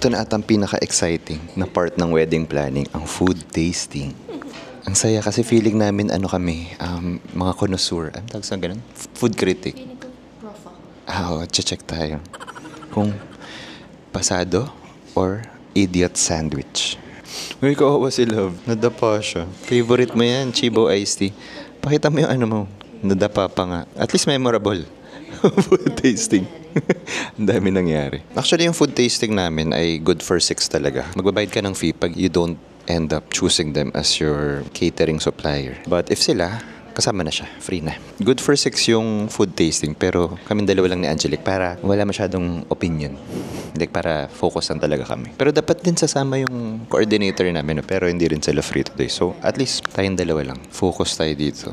Ito na atang pinaka-exciting na part ng wedding planning, ang food tasting. Ang saya kasi feeling namin mga connoisseur. Ano tawag sa ganun? Food critic. Oo, check tayo. Kung pasado or idiot sandwich. Uy, kawawa si Love. Nadapa siya. Favorite mo yan, Chibo Iced Tea. Pakita mo yung mo. Nadapa pa nga. At least memorable. Food tasting. Ang dami nangyari. Actually, yung food tasting namin ay good for 6 talaga. Magbabayad ka ng fee pag you don't end up choosing them as your catering supplier. But if sila, kasama na siya. Free na. Good for 6 yung food tasting, pero kaming dalawa lang ni Angelic para wala masyadong opinion. Like, para focus lang talaga kami. Pero dapat din sasama yung coordinator namin, pero hindi rin sila free today. So, at least tayong dalawa lang. Focus tayo dito.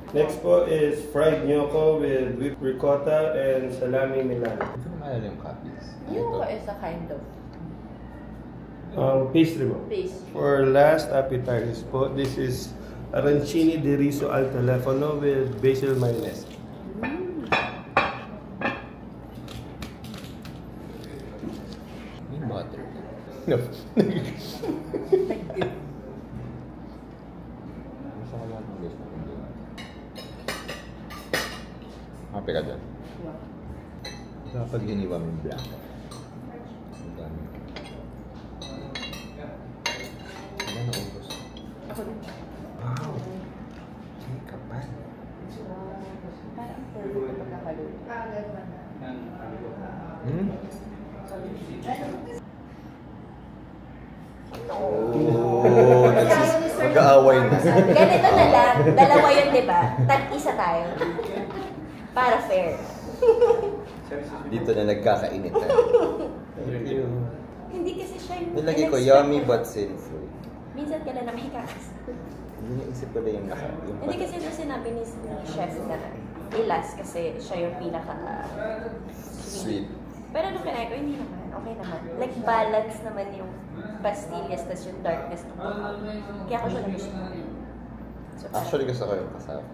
Next po is fried gnocco with whipped ricotta and salami Milan. Gnocco is a kind of Pastry po. For last appetizers po, this is arancini di riso al telefono with basil mayonnaise. Butter. No. Happy ka dyan? Kapag hiniwa mo yung blanco. Ang dami. Ano na ubos? Wow! Hindi ka pa. parang perfect na pagkakaluto. Oh, mag-aaway na. Ganito na lang. Dalawa yun, di ba? Tag-isa tayo. Para fair. Dito na nagkakainit tayo. Thank you. Hindi kasi siya yung... Nilagay ko yummy but sinful. Minsan ka na nakikakas. Hindi naisip ko na yung Hindi kasi ito sinabi ni chef na ilas kasi siya yung pinaka sweet. Pero nung kinain ko, hindi naman. Okay naman. Like, balance naman yung pastillas tas yung darkness ng buko. Kaya ako siya nagustuhan. So, Actually, gusto ko yung kasama.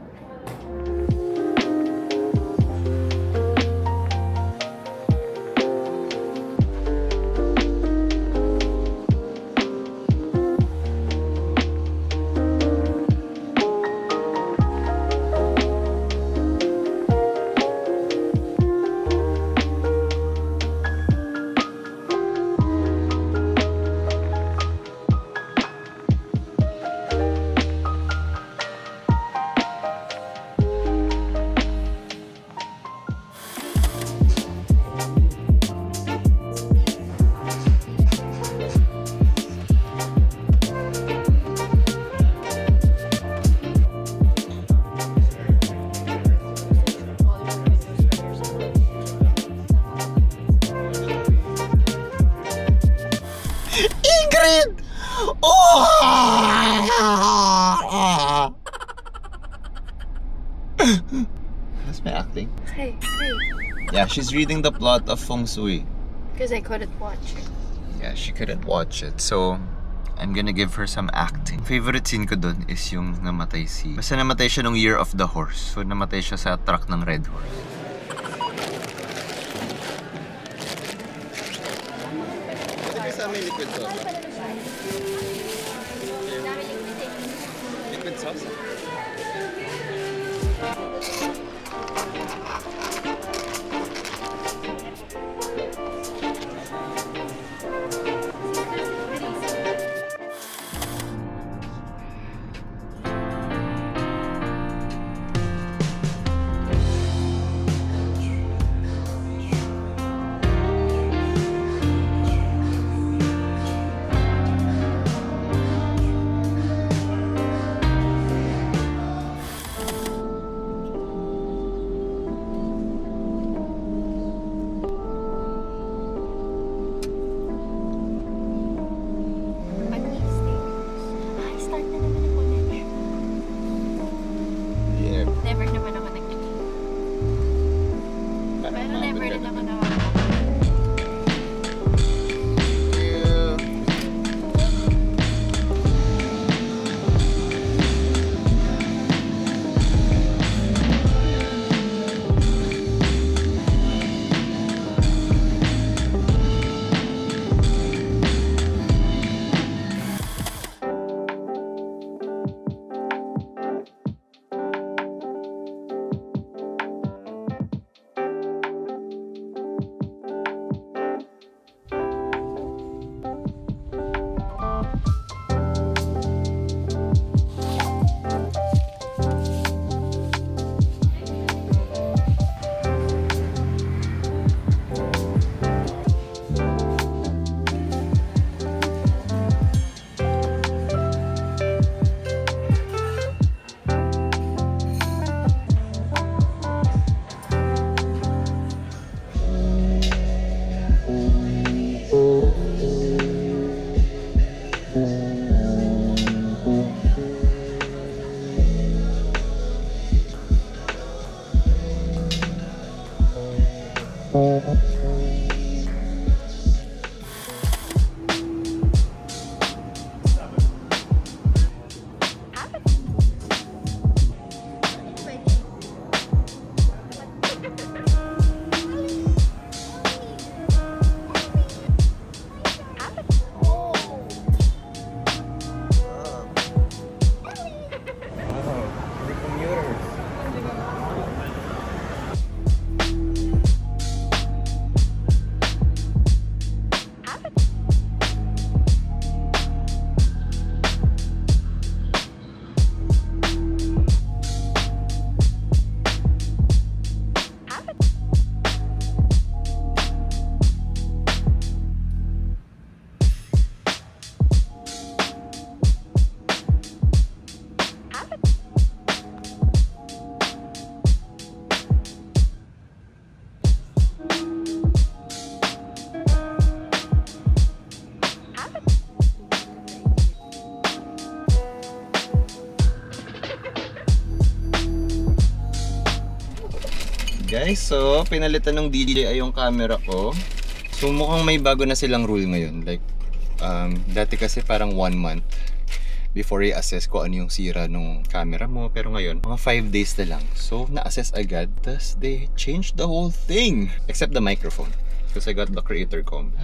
Ingrid! Oh! That's my acting. Hey. Yeah, she's reading the plot of Feng Shui. Because I couldn't watch it. Yeah, she couldn't watch it. So, I'm gonna give her some acting. Favorite scene ko dun is yung namatay si... Basta namatay siya nung Year of the Horse. So, namatay siya sa truck ng Red Horse. May liquid sauce. Liquid sauce? Pero never rin ako na. Guys, so pinalitan ng DJI yung camera ko. So mukhang may bago na silang rule ngayon. Like, dati kasi parang 1 month before i-assess ko ano yung sira ng camera mo. Pero ngayon, mga 5 days na lang. So, na-assess agad. Tapos, they changed the whole thing. Except the microphone. Because I got the creator combo.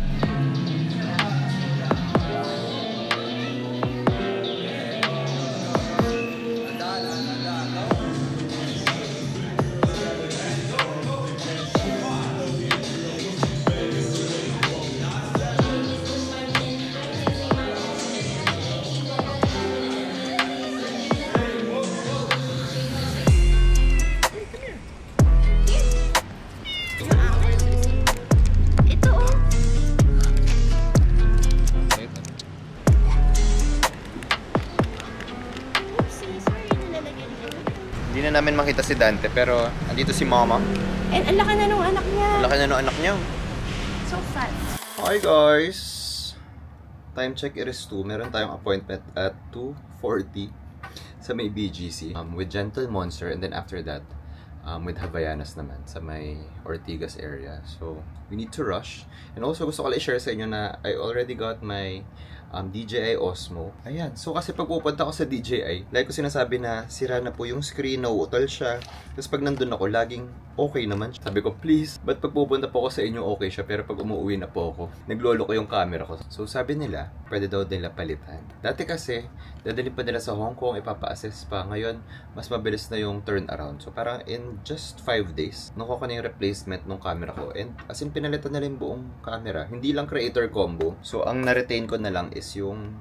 Hindi na namin makita si Dante, pero andito si Mama. And ang laki na nung anak niya. Ang laki na nung anak niya. So fat. Hi guys! Time check, it is 2. Meron tayong appointment at 2:40 sa may BGC with Gentle Monster, and then after that with Havaianas naman sa may Ortigas area. So we need to rush. And also gusto ko lang i-share sa inyo na I already got my DJI Osmo. Ayan. So kasi pag pupunta ko sa DJI, like ko sinasabi na sira na po yung screen, nauutal siya. Tapos pag nandun ako, laging okay naman. Sabi ko, please, ba't pag pupunta po ako sa inyo okay siya, pero pag umuwi na po ako, naglolo ko yung camera ko. So sabi nila, pwede daw nila palitan. Dati kasi, dadali pa nila sa Hong Kong, ipapa-assess pa. Ngayon, mas mabilis na yung turnaround. So parang in just 5 days, nakuha ko na yung replacement ng camera ko. And as in, pinalitan na rin buong camera. Hindi lang creator combo. So ang na-retain ko na lang is yung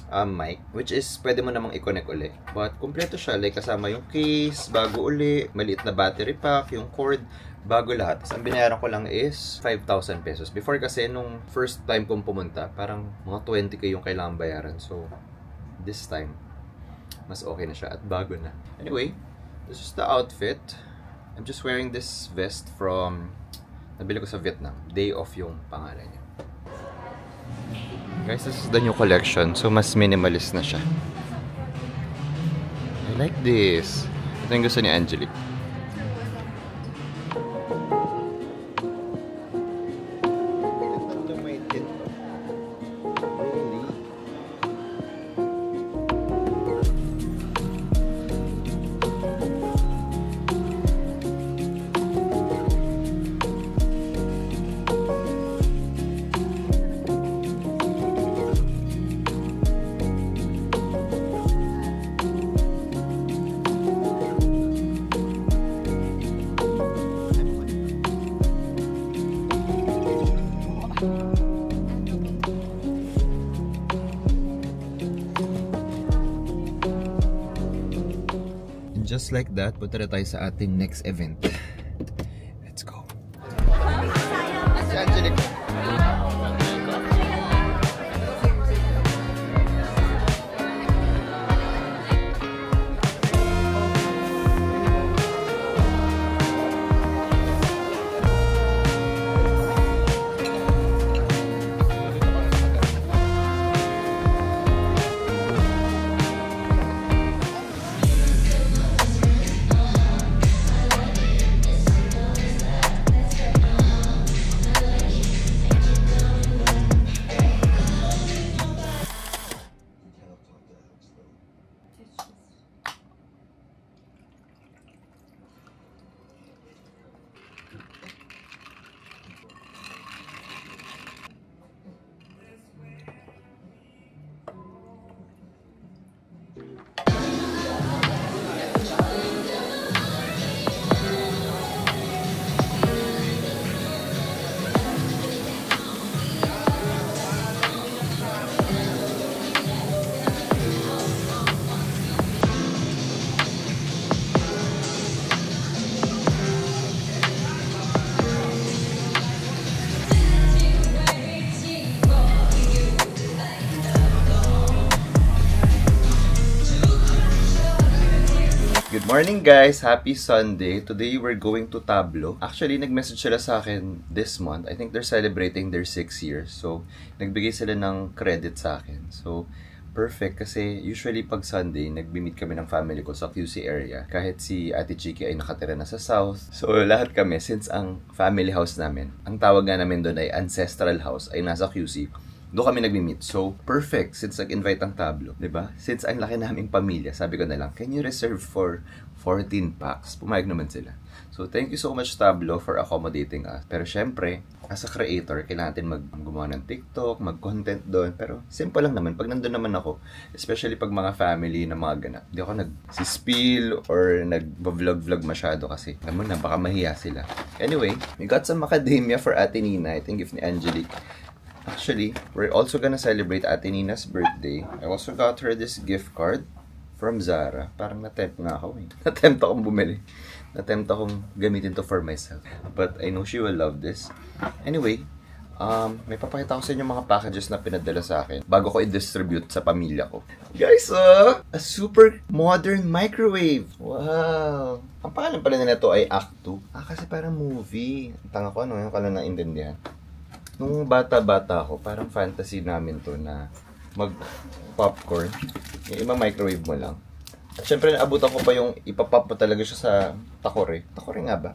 mic, which is pwede mo namang i-connect uli. But kompleto siya, like kasama yung case, bago uli, maliit na battery pack, yung cord, bago lahat. Tapos ang binayaran ko lang is 5,000 pesos. Before kasi, nung first time kong pumunta, parang mga 20k yung kailangan bayaran. So, this time, mas okay na siya at bago na. Anyway, this is the outfit. I'm just wearing this vest from, nabili ko sa Vietnam. Day Off yung pangalan niya. Guys, this is the new collection. So, mas minimalist na siya. I like this. Ito yung gusto ni Angelique. just like that, punta na tayo sa ating next event. Let's go. Si Angelique. Good morning guys! Happy Sunday! Today we're going to Tablo. Actually, nag-message sila sa akin this month. I think they're celebrating their 6 years. So, nagbigay sila ng credit sa akin. So, perfect kasi usually pag Sunday, nagbi-meet kami ng family ko sa QC area. Kahit si Ate Chiki ay nakatira na sa South. So, lahat kami, since ang family house namin, ang tawag nga namin doon ay Ancestral House, ay nasa QC. Doon kami nagmi-meet. So, perfect since nag-invite ang Tablo, 'di ba? Since ang laki naming pamilya, sabi ko na lang, can you reserve for 14 packs? Pumayag naman sila. So, thank you so much Tablo for accommodating us. Pero syempre, as a creator, kailangan natin gumawa ng TikTok, mag-content doon. Pero simple lang naman. Pag nandun naman ako, especially pag mga family na mga ganap, di ako nag-spill or nag-vlog masyado kasi alam mo na, baka mahiya sila. Anyway, we got some macadamia for Ate Nina. I think if ni Angelique. Actually, we're also gonna celebrate Ate Nina's birthday. I also got her this gift card from Zara. Parang na-tempt nga ako eh. Na-tempt akong bumili. Na-tempt akong gamitin to for myself. But I know she will love this. Anyway, may papakita ko sa inyo mga packages na pinadala sa akin bago ko i-distribute sa pamilya ko. Guys, a super modern microwave. Wow! Ang pangalan pala nila ito ay Act 2. Kasi parang movie. Ang tanga ko, ano yung kala naintindihan. Nung bata-bata ako, parang fantasy namin to na mag-popcorn. Yung ima-microwave mo lang. At syempre, naabutan ko pa yung ipapop mo talaga siya sa takore. Takore nga ba?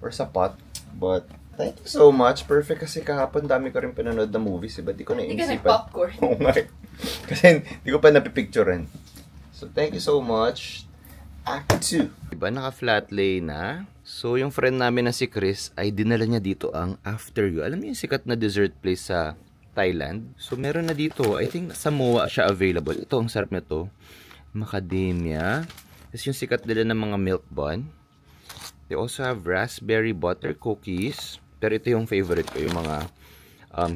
Or sa pot. But, thank you so much. Perfect kasi kahapon dami ko rin pinanood na movies. Diba? Di ko na Hindi ka nag-popcorn. Oo nga. Kasi di ko pa napipicturean. So, thank you so much. Act 2. Diba, naka-flat lay na. So, yung friend namin na si Chris ay dinala niya dito ang After You. Alam niyo yung sikat na dessert place sa Thailand? So, meron na dito. I think sa MOA siya available. Ito, ang sarap na to. Macadamia. Tapos yung sikat nila ng mga milk bun. They also have raspberry butter cookies. Pero ito yung favorite ko. Yung mga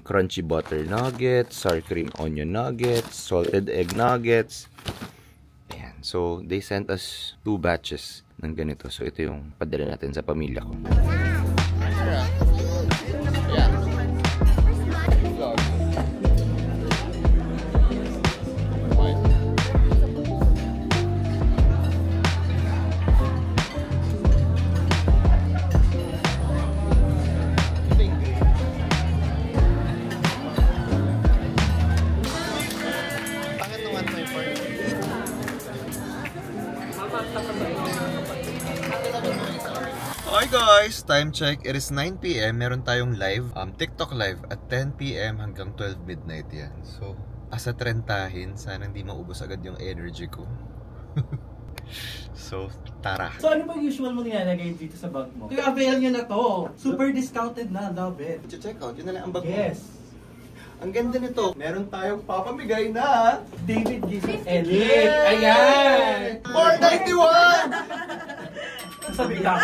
crunchy butter nuggets, sour cream onion nuggets, salted egg nuggets. Ayan. So, they sent us 2 batches ng ganito. So, ito yung padala natin sa pamilya ko. Hi guys! Time check. It is 9 PM. Meron tayong live, TikTok live at 10 PM hanggang 12 midnight yan. So, asa trentahin. Sana hindi maubos agad yung energy ko. So, tara. So, ano ba usual mo nilalagay dito sa bag mo? I-avail nyo na to. Super discounted na. Love it. Check out. Yun na lang ang bag mo. Yes. Ang ganda nito. Meron tayong papamigay na David Jesus Elite. Ayan! 491! Sabi ka.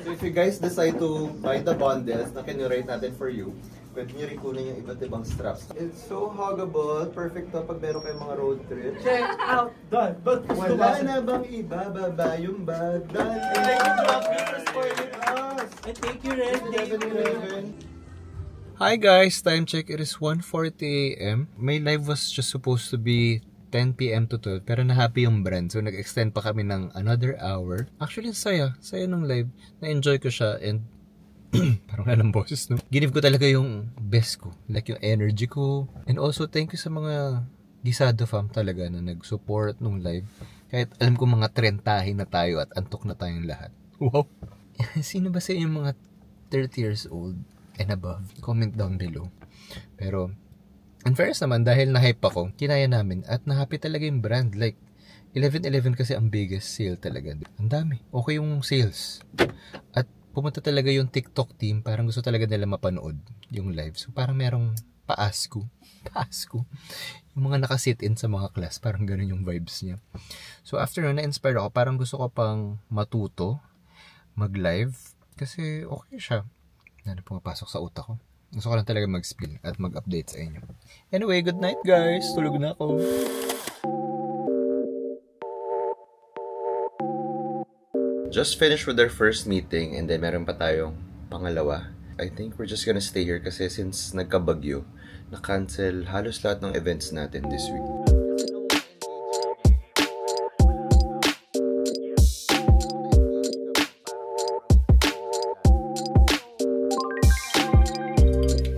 So if you guys decide to buy the bundles na kinurate natin for you, Pwede nyo rin kunin yung iba't ibang straps. It's so huggable. Perfect to pag meron kayong mga road trip. Check out! Done! But Wala na bang ibababa yung bag? Done! And then you drop me for spoiling us! I take you red. 11:11. Hi guys! Time check. It is 1:40 AM. My live was just supposed to be 10 PM to 12. Pero na-happy yung brand. So nag-extend pa kami ng another hour. Actually, saya. Saya nung live. Na-enjoy ko siya and parang alam boses, no? Give ko talaga yung best ko. Like yung energy ko. And also, thank you sa mga Gisado fam talaga na nag-support nung live. Kahit alam ko mga trentahin na tayo at antok na tayong lahat. Wow! Sino ba sa yung mga 30 years old and above? Comment down below. Pero, in fairness naman, dahil na-hype ako, kinaya namin at na-happy talaga yung brand. Like, 11/11 kasi ang biggest sale talaga. Ang dami. Okay yung sales. At pumunta talaga yung TikTok team. Parang gusto talaga nila mapanood yung live. So, parang merong pa-ask ko. Yung mga nakasit-in sa mga class. Parang ganun yung vibes niya. So, after na-inspire ako, parang gusto ko pang matuto mag-live. Kasi okay siya. Ano pumapasok sa utak ko. Gusto ko lang talaga mag-spill at mag-update sa inyo. Anyway, good night guys. Tulog na ako. Just finished with our first meeting and then meron pa tayong pangalawa. I think we're just gonna stay here kasi since nagkabagyo, na-cancel halos lahat ng events natin this week.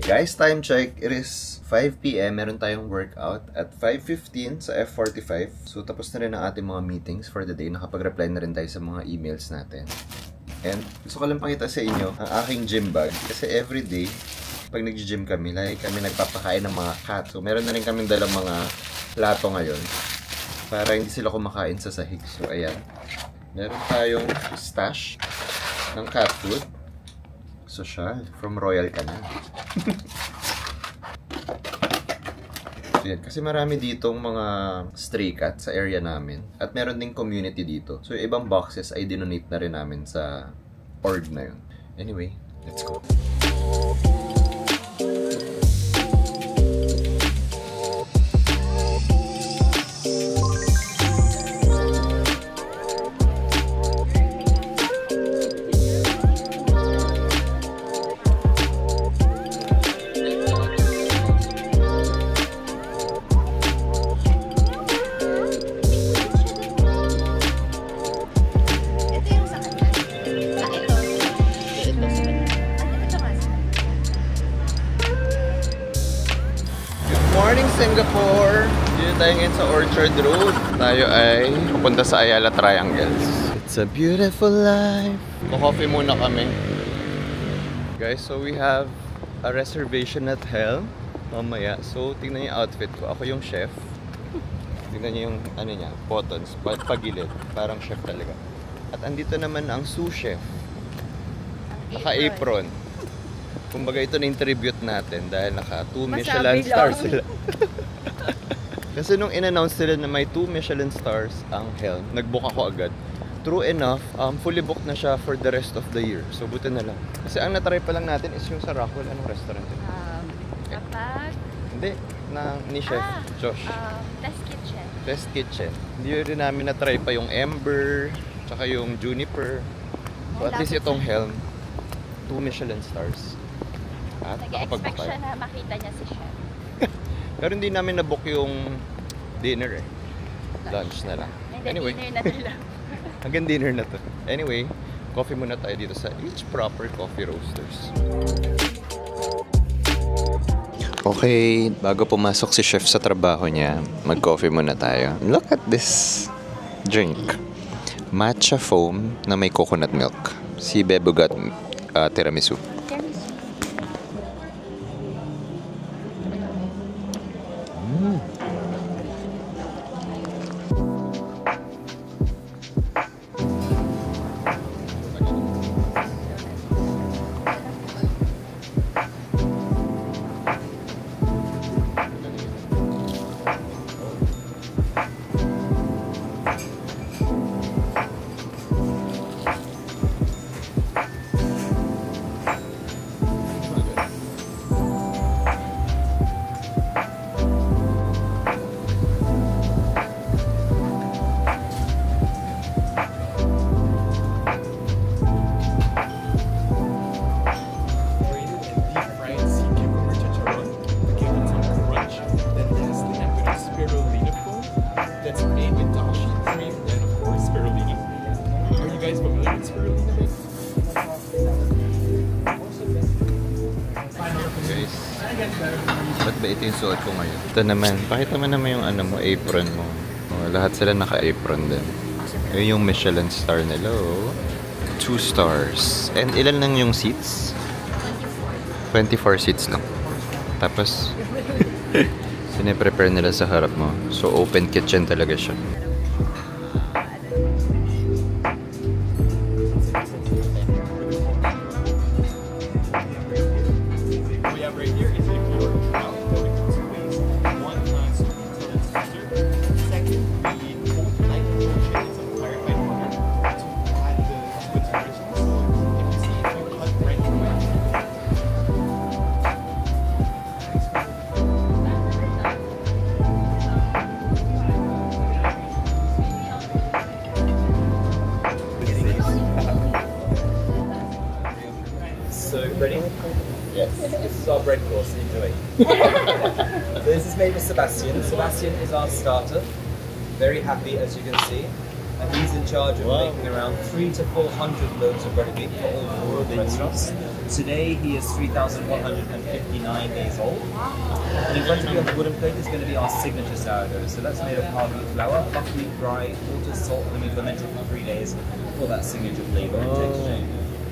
Guys, time check. It is 5 PM. Meron tayong workout at 5:15 sa F45. So, tapos na rin ang ating mga meetings for the day. Nakapag-reply na rin tayo sa mga emails natin. And gusto ko lang pakita sa inyo ang aking gym bag. Kasi everyday, pag nag-gym kami, like kami nagpapakain ng mga cat. So, meron na rin kaming dalang mga plato ngayon para hindi sila kumakain sa sahig. So, ayan. Meron tayong stash ng cat food. Social from Royal Canin. So yan, kasi marami ditong mga stray cat sa area namin at meron ding community dito. So yung ibang boxes ay dinonate na rin namin sa org na yun. Anyway, let's go. Morning Singapore! Dito tayo ngayon sa Orchard Road. Tayo ay pupunta sa Ayala Triangles. It's a beautiful life. Coffee muna kami. Guys, so we have a reservation at Helm mamaya. So tingnan niyo yung outfit ko. Ako yung chef. Tingnan niyo yung ano niya, buttons, pagilid. Parang chef talaga. At andito naman ang sous chef. Naka-apron. Kumbaga ito na yung tribute natin dahil naka 2 Michelin stars sila. Kasi nung in-announce nila na may 2 Michelin stars ang Helm, nag-book ako agad. True enough, fully booked na siya for the rest of the year. So buti na lang. Kasi ang natry pa lang natin is yung sa Rockwell. Anong restaurant yun? Kapag... Hindi, ni Chef Josh. Test Kitchen. Test Kitchen. Hindi rin namin na-try pa yung Ember, tsaka yung Juniper. So at least itong Helm, 2 Michelin stars. At Nag-expect siya na makita niya si Chef. Pero hindi namin na-book yung dinner eh. Lunch na lang. Anyway, Dinner na nila. hanggang dinner na to. Anyway, coffee muna tayo dito sa Each Proper Coffee Roasters. Okay, bago pumasok si Chef sa trabaho niya, mag-coffee muna tayo. Look at this drink. Matcha foam na may coconut milk. Si Bebo got tiramisu. Ba't ba ito yung suot ko ngayon? Ito naman, pakita mo naman yung ano mo, apron mo. Oh, lahat sila naka-apron din. Yun yung Michelin star nila, oh. 2 stars. And ilan lang yung seats? 24 seats lang. Tapos, siniprepare nila sa harap mo. So, open kitchen talaga siya. So, ready? Yes. This is our bread course, enjoy. So this is made with Sebastian. Sebastian is our starter. Very happy, as you can see. And he's in charge of making around 300 to 400 loads of bread a week for all 4 of the restaurants. Today he is 3,159 days old. And in front of you on the wooden plate is going to be our signature sourdough. So that's made of hard wheat flour, buckwheat, dry, water, salt, and then we ferment it for 3 days for that signature flavor and texture.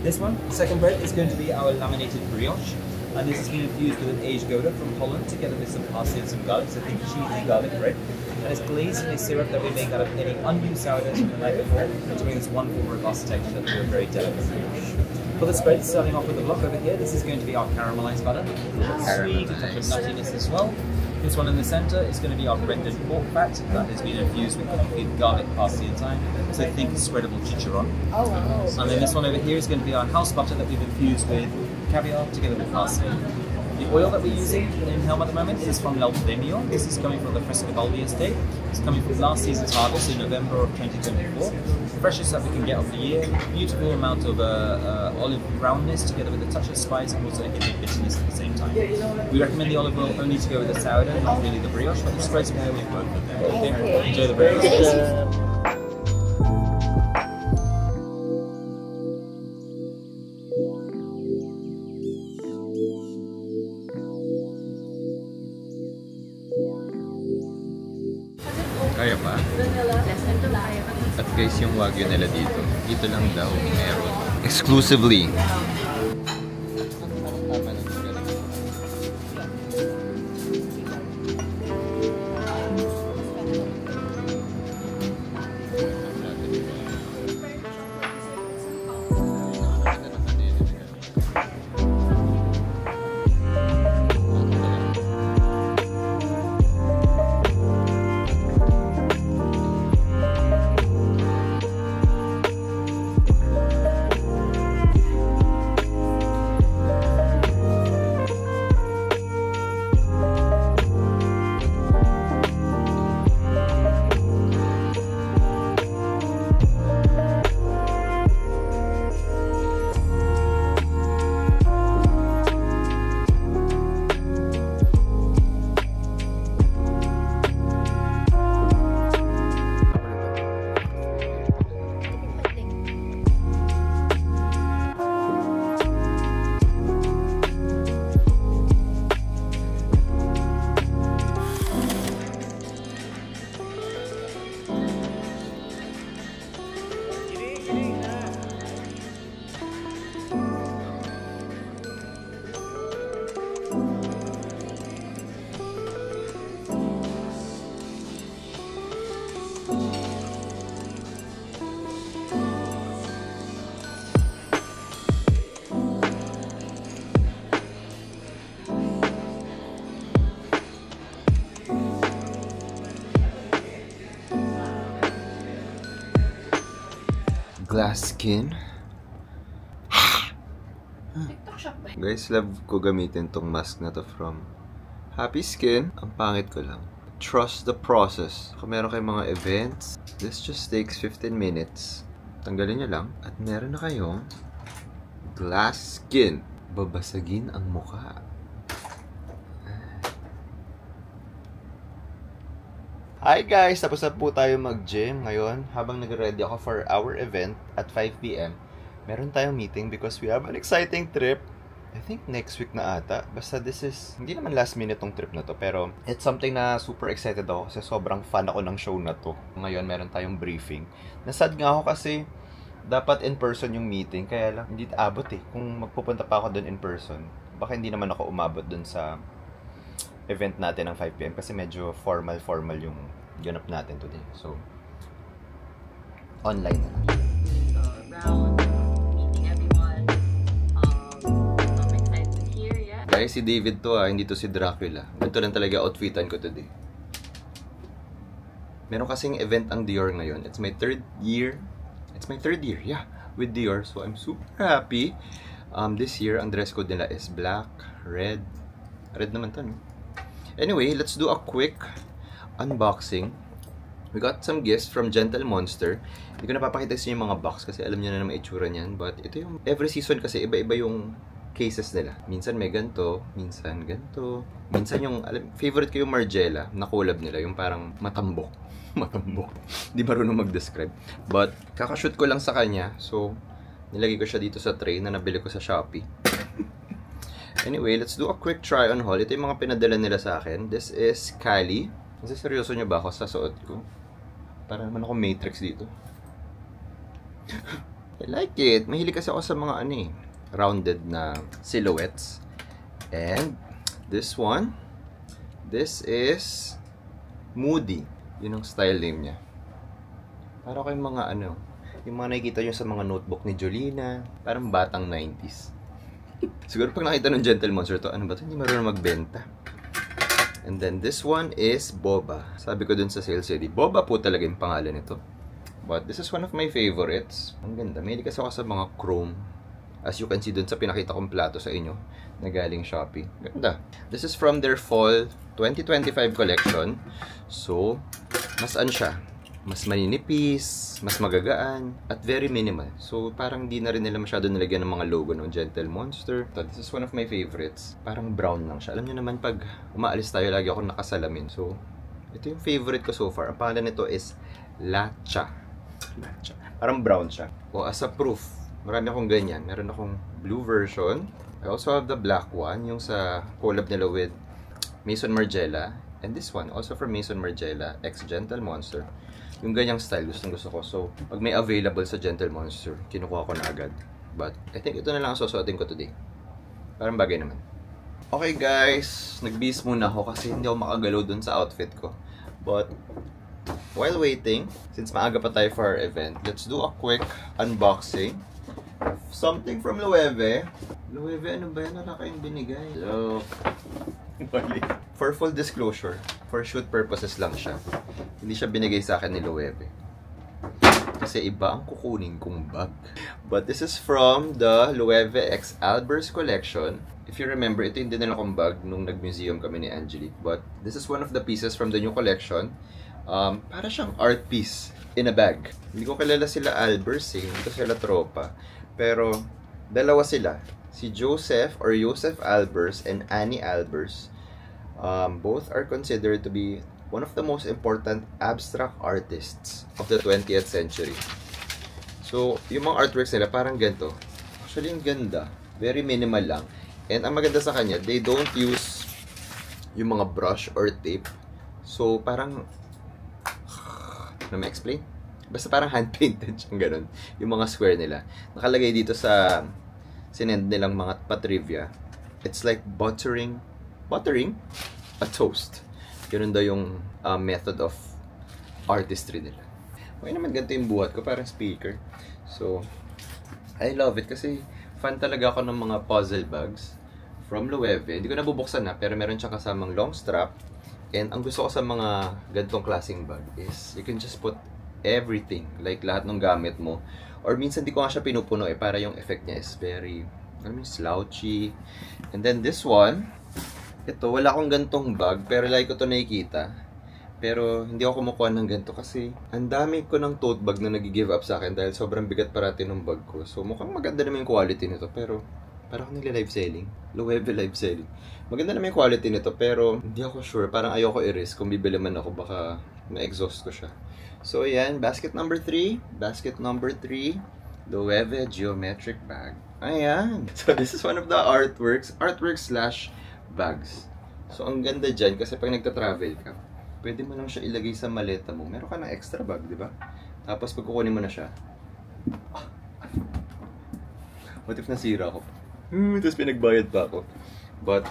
This one, second bread, is going to be our laminated brioche. And this has been infused with an aged Gouda from Holland, together with some parsley and some garlic, so think cheesy garlic bread. And it's glazed in a syrup that we make out of any unused sourdoughs from the night before, to bring this wonderful robust texture to a very delicate brioche. For the spread, starting off with the block over here, this is going to be our caramelized butter. Sweet, a touch of nuttiness as well. This one in the center is going to be our rendered pork fat that has been infused with complete garlic, parsley and thyme. So think spreadable chicharron. Oh, wow. And then this one over here is going to be our house butter that we've infused with caviar together with parsley. The oil that we're using in Helm at the moment is from L'Altemio. This is coming from the Frescobaldi estate. It's coming from last season's harvest in November of 2024. Freshest that we can get of the year. Beautiful amount of olive brownness together with a touch of spice and also a hint of bitterness at the same time. We recommend the olive oil only to go with the sourdough, not really the brioche, but the spreads will go with both of them. Okay? Enjoy the brioche. Kaya pa? At guys, yung wagyu nila dito lang daw meron. Exclusively. Glass skin. Guys, love ko gamitin tong mask na to from Happy Skin. Ang pangit ko lang. Trust the process. Kung meron kayong mga events, this just takes 15 minutes. Tanggalin nyo lang. At meron na kayong glass skin. Babasagin ang mukha. Hi guys! Tapos na po tayo mag-gym ngayon. Habang nag-ready ako for our event at 5 PM, meron tayong meeting because we have an exciting trip. I think next week na ata. Basta this is, hindi naman last minute tong trip na to. Pero it's something na super excited ako kasi sobrang fan ako ng show na to. Ngayon meron tayong briefing. Nasad nga ako kasi dapat in person yung meeting. Kaya lang, hindi abot eh. Kung magpupunta pa ako dun in person, baka hindi naman ako umabot dun sa event natin ng 5 p.m. Kasi medyo formal yung ganap natin today. So, online na lang. Guys, si David to hindi to si Dracula. Ganito lang talaga outfitan ko today. Meron kasing event ang Dior ngayon. It's my third year, yeah, with Dior. So, I'm super happy. This year, ang dress code nila is black, red. Red naman to, no? Anyway, let's do a quick unboxing. We got some gifts from Gentle Monster. Hindi ko na papakita sa inyo yung mga box kasi alam niyo na naman itsura niyan. But ito yung, every season kasi iba-iba yung cases nila. Minsan may ganito, minsan ganito. Minsan yung, favorite ko yung Margiela na collab nila, yung parang matambok. Matambok. Hindi marunong mag-describe. But, kakashoot ko lang sa kanya. So, nilagay ko siya dito sa tray na nabili ko sa Shopee. Anyway, let's do a quick try on haul. Ito yung mga pinadala nila sa akin. This is Cali. Kasi seryoso nyo ba ako sa suot ko? Para naman ako Matrix dito. I like it. Mahilig kasi ako sa mga rounded na silhouettes. And this one, this is Moody. Yun ang style name niya. Para ko yung mga yung mga nakikita nyo sa mga notebook ni Jolina. Parang batang 90s. Siguro pag nakita ng Gentle Monster to, ano ba ito? Hindi marunong magbenta. And then this one is Boba. Sabi ko dun sa sales CD, Boba po talaga yung pangalan nito. But this is one of my favorites. Ang ganda. May kasi ako sa mga chrome. As you can see dun sa pinakita kong plato sa inyo na galing Shopee. Ganda. This is from their Fall 2025 collection. So, mas siya? Mas maninipis, mas magagaan, at very minimal. So, parang di na rin nila masyado nilagyan ng mga logo ng Gentle Monster. So, this is one of my favorites. Parang brown lang siya. Alam niyo naman pag umaalis tayo, lagi ako nakasalamin. So, ito yung favorite ko so far. Ang pangalan nito is Latcha. Latcha. Parang brown siya. O, as a proof, marami akong ganyan. Meron akong blue version. I also have the black one, yung sa collab nila with Maison Margiela. And this one, also from Maison Margiela, ex Gentle Monster. Yung ganyang style, gusto ko. So, pag may available sa Gentle Monster, kinukuha ko na agad. But, I think ito na lang ang susuotin ko today. Parang bagay naman. Okay guys, nag-bis muna ako kasi hindi ako makagalaw dun sa outfit ko. But, while waiting, since maaga pa tayo for our event, let's do a quick unboxing. Something from Loewe. Loewe, ano ba yan? Wala kayong binigay. So, for full disclosure, for shoot purposes lang siya. Hindi siya binigay sa akin ni Loewe. Kasi iba ang kukunin kong bag. But this is from the Loewe X Albers collection. If you remember, ito yung dinala kong bag nung nag-museum kami ni Angelique. But this is one of the pieces from the new collection. Para siyang art piece in a bag. Hindi ko kilala sila Albers eh. Hindi ko sila tropa. Pero, dalawa sila. Si Joseph or Joseph Albers and Annie Albers. Both are considered to be one of the most important abstract artists of the 20th century. So, yung mga artworks nila parang ganito. Actually, yung ganda. Very minimal lang. And ang maganda sa kanya, they don't use yung mga brush or tape. So, parang na-explain? Basta parang hand-painted siyang ganun. Yung mga square nila. Nakalagay dito sa sinend nilang mga patrivia. It's like buttering a toast. Ganun daw yung method of artistry nila. Okay naman, ganito yung buhat ko. Parang speaker. So, I love it kasi fan talaga ako ng mga puzzle bags from Loewe. Hindi ko nabubuksan na, pero meron siyang kasamang long strap. And ang gusto ko sa mga ganitong klaseng bag is you can just put everything, like lahat ng gamit mo. Or minsan di ko nga siya pinupuno para yung effect niya is very, slouchy. And then this one, ito, wala akong gantong bag, pero like ko to nakikita. Pero hindi ako kumukuha ng ganito kasi ang dami ko ng tote bag na nag-give up sa akin dahil sobrang bigat parati ng bag ko. So mukhang maganda naman yung quality nito, pero parang ako nila live selling. Loewe live selling. Maganda naman yung quality nito, pero hindi ako sure. Parang ayoko i-risk. Kung bibili man ako, baka ma-exhaust ko siya. So, ayan. Basket number 3. Basket number 3. Loewe Geometric Bag. Ayan. So this is one of the artworks slash bags. So ang ganda dyan kasi pag nagta-travel ka, pwede mo lang siya ilagay sa maleta mo. Meron ka ng extra bag, di ba? Tapos pag kukunin mo na siya, what if nasira ko? Tapos pinagbayad pa ako. But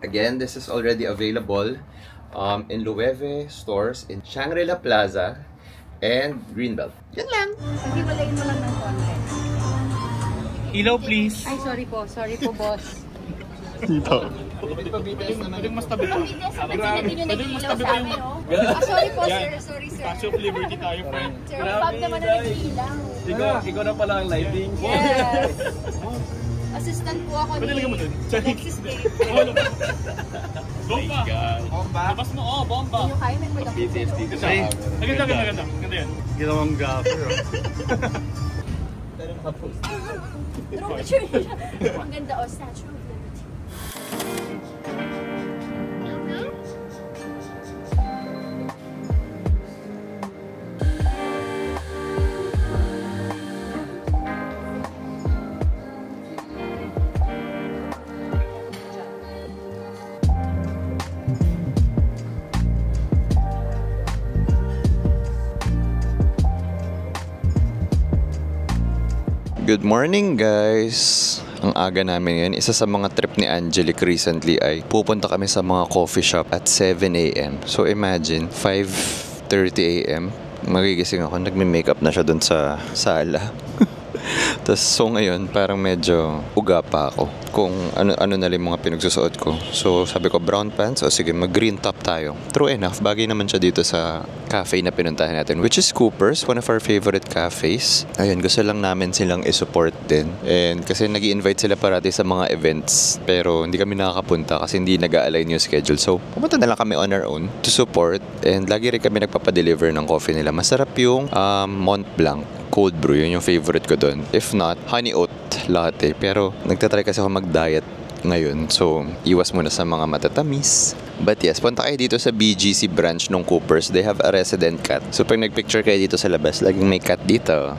again, this is already available in Loewe stores in Shangri-La Plaza and Greenbelt. Yan lang. Hiwalayin mo lang ng konti. Ilaw, please. Ay, sorry po, boss. Pwedeng mas tabi pa. Sorry po, sir. Sorry, sir. Statue of Liberty tayo, friend. Sir, pag naman na nag-ilaw. Ikaw na pala ang lighting. Yes. Assistant po ako ni Alexis Day. Bomba! Bomba? Labas mo, bomba! Hindi nyo kaya, may production. Maganda. Ganda yan. Ginawang gaffer. Pero nakapost. Pero picture niya. Ang ganda, Statue of Liberty. Good morning, guys! Ang aga namin ngayon, isa sa mga trip ni Angelic recently ay pupunta kami sa mga coffee shop at 7 a.m. So imagine, 5:30 a.m. magigising ako, nagme-makeup na siya dun sa sala. Tapos so ngayon, parang medyo uga pa ako kung ano na lang mga pinagsusuot ko. So sabi ko, brown pants, o sige, mag-green top tayo. True enough, bagay naman siya dito sa cafe na pinuntahan natin, which is Cooper's, one of our favorite cafes. Ayun, gusto lang namin silang isupport din. And kasi nag-i-invite sila parati sa mga events, pero hindi kami nakakapunta kasi hindi nag-a-align yung schedule. So pumunta na lang kami on our own to support, and lagi rin kami nagpapadeliver ng coffee nila. Masarap yung Mont Blanc cold brew, yun yung favorite ko doon. If not, honey oat latte. Pero nagtatry kasi ako mag-diet ngayon, so iwas muna sa mga matatamis. But yes, punta kayo dito sa BGC branch ng Cooper's. They have a resident cat. So pag nagpicture kayo dito sa labas, laging may cat dito.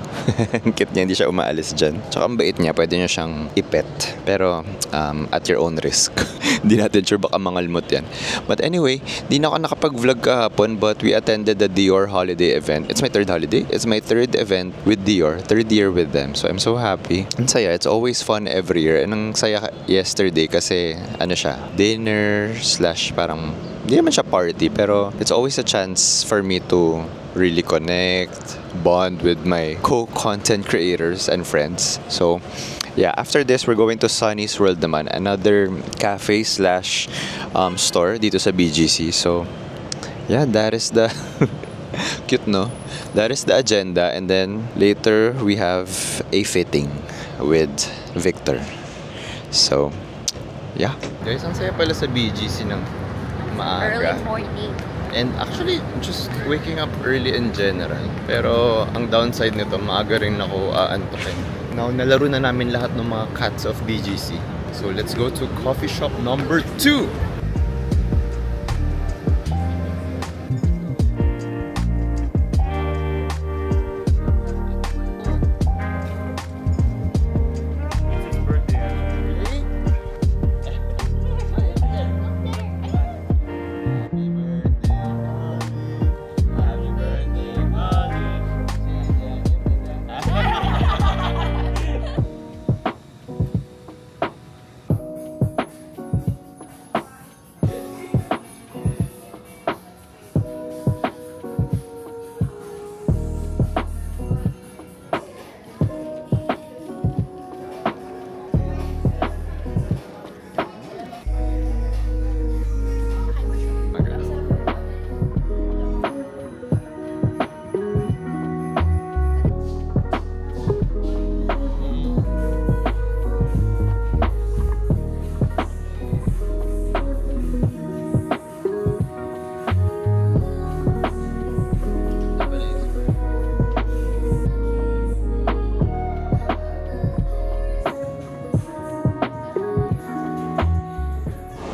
Ang cute niya, hindi siya umaalis dyan. Tsaka ang bait niya, pwede niyo siyang ipet. Pero at your own risk. Hindi natin sure, baka mangalmot yan. But anyway, di na ako nakapag-vlog kahapon, but we attended the Dior holiday event. It's my third holiday. It's my third event with Dior. Third year with them. So I'm so happy. Ang saya. It's always fun every year. And ang saya yesterday kasi ano siya, dinner slash parang hindi naman siya party, pero it's always a chance for me to really connect, bond with my co-content creators and friends. So yeah, after this, we're going to Sunny's World naman, another cafe slash store dito sa BGC. So yeah, that is the cute, no? That is the agenda, and then later we have a fitting with Victor. So yeah, guys, ang saya pala sa BGC ng maaga. Early morning. And actually, just waking up early in general. Pero ang downside nito, maaga rin ako aantokin. Now, nalaro na namin lahat ng mga cats of BGC. So let's go to coffee shop number 2!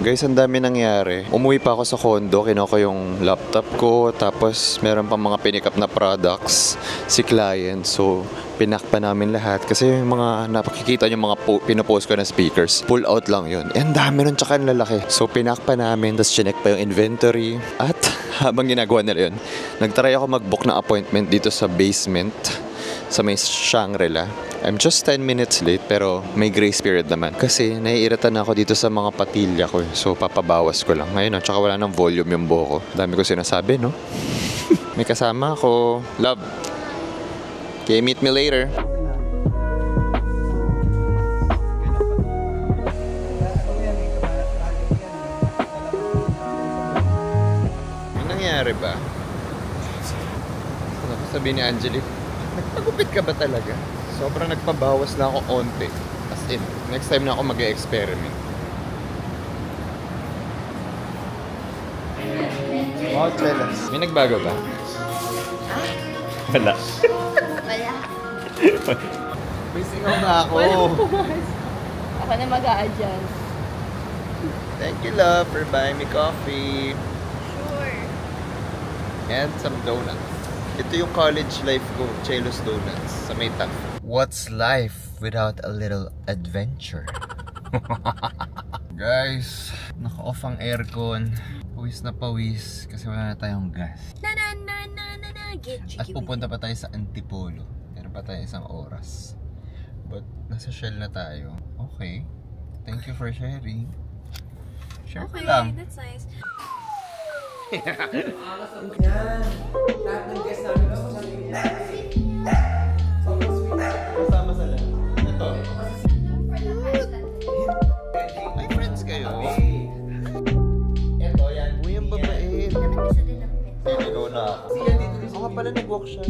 Guys, ang dami nangyari. Umuwi pa ako sa condo, kinuha ko yung laptop ko, tapos meron pa mga pinick up na products si client. So, Pinak pa namin lahat kasi yung mga napakikita yung mga pinopost ko na speakers, pull out lang yun. Eh, ang dami nun tsaka ang lalaki. So pinak pa namin, tapos chinek pa yung inventory. At habang ginagawa nila yun, nagtry ako mag-book ng appointment dito sa basement sa may Shangri-La. I'm just 10 minutes late pero may grace period naman. Kasi naiirita na ako dito sa mga patilya ko. So papabawas ko lang. Ngayon, tsaka wala ng volume yung buho ko. Dami ko sinasabi, no? May kasama ako. Love. Okay, meet me later. Ano nangyari ba? Ano sabi ni Angelique? Nagpagupit ka ba talaga? Sobrang nagpabawas na ako onte. As in, next time na ako mag-e-experiment. Wow, jealous. May nagbago ba? Wala. May singaw na ako. Ako na mag-a-adjust. Thank you, love, for buying me coffee. Sure. And some donuts. Ito yung college life ko, Chelos Donuts, sa may Taft. What's life without a little adventure? Guys, naka-off ang aircon. Pawis na pawis kasi wala na tayong gas. At pupunta pa tayo sa Antipolo. Meron pa tayo isang oras. But nasa Shell na tayo. Okay. Thank you for sharing. Share ko lang. That's nice. Kasama sa lahat. Ito. May friends kayo. Ito yan. Uy, ang babae. Niligaw na ako. Ako nga pala nag-walk siya.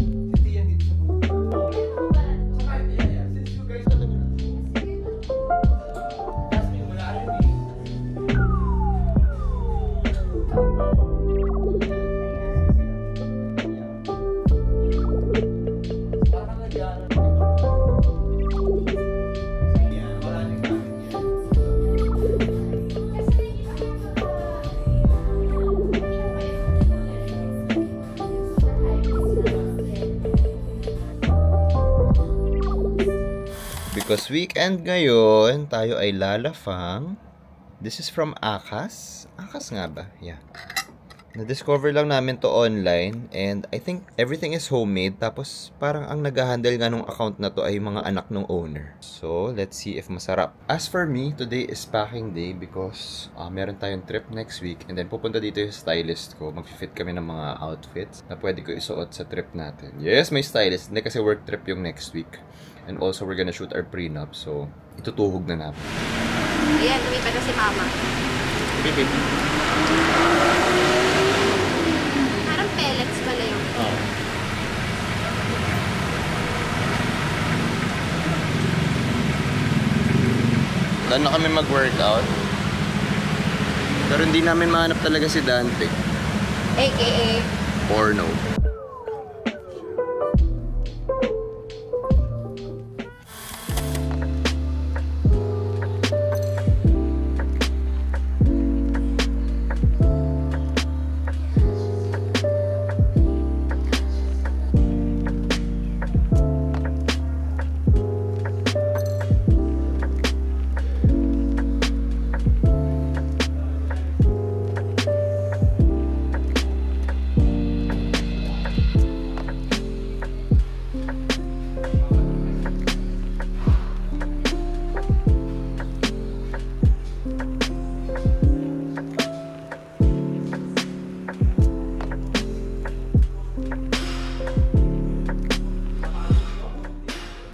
Because weekend ngayon, tayo ay lalafang. This is from Akas. Akas nga ba? Yeah. Na-discover lang namin to online and I think everything is homemade. Tapos parang ang nag-handle nga nung account na to ay mga anak ng owner. So, let's see if masarap. As for me, today is packing day because meron tayong trip next week and then pupunta dito yung stylist ko. Mag-fit kami ng mga outfits na pwede ko isuot sa trip natin. Yes, may stylist. Hindi kasi work trip yung next week. And also, we're gonna shoot our prenup. So, itutuhog na natin. Ayan, lumipat na si Mama. Bibi. Parang pellets pala yung... Oh. Saan na kami mag-workout? Pero hindi namin mahanap talaga si Dante. AKA... Porno.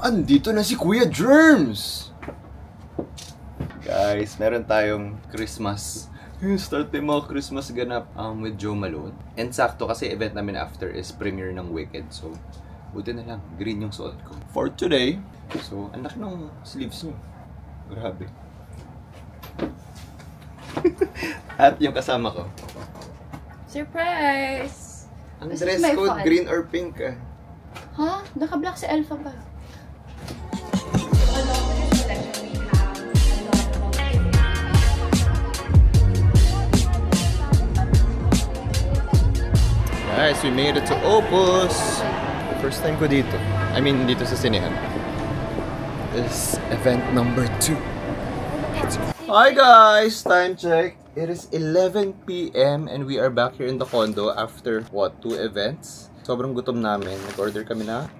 Andito na si Kuya Germs! Guys, meron tayong Christmas. Start yung mga Christmas ganap with Joe Malone. And sakto kasi event namin after is premiere ng Wicked. So, buti na lang. Green yung suot ko. For today, so, ang laki ng sleeves nyo. Grabe. At yung kasama ko. Surprise! Ang This dress is my code, fun. green or pink ah. Ha? Naka-black si Alpha ba? Guys, we made it to Opus! First time ko dito. I mean, dito sa sinehan. This event number 2. Hi guys! Time check. It is 11 p.m. and we are back here in the condo after, what, 2 events? Sobrang gutom namin. Nag-order kami na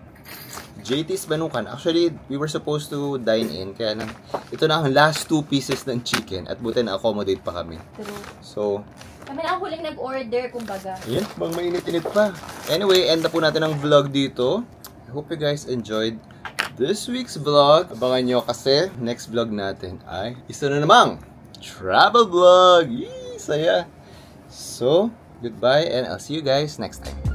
JT's Banukan. Actually, we were supposed to dine in. Kaya lang, ito na ang last 2 pieces ng chicken. At buti na-accommodate pa kami. So, kami na ang huling nag-order, kumbaga. yan, bang mainit-init pa. Anyway, end na po natin ang vlog dito. I hope you guys enjoyed this week's vlog. Abangan nyo kasi next vlog natin ay isa na namang travel vlog. Yee, saya. So, goodbye and I'll see you guys next time.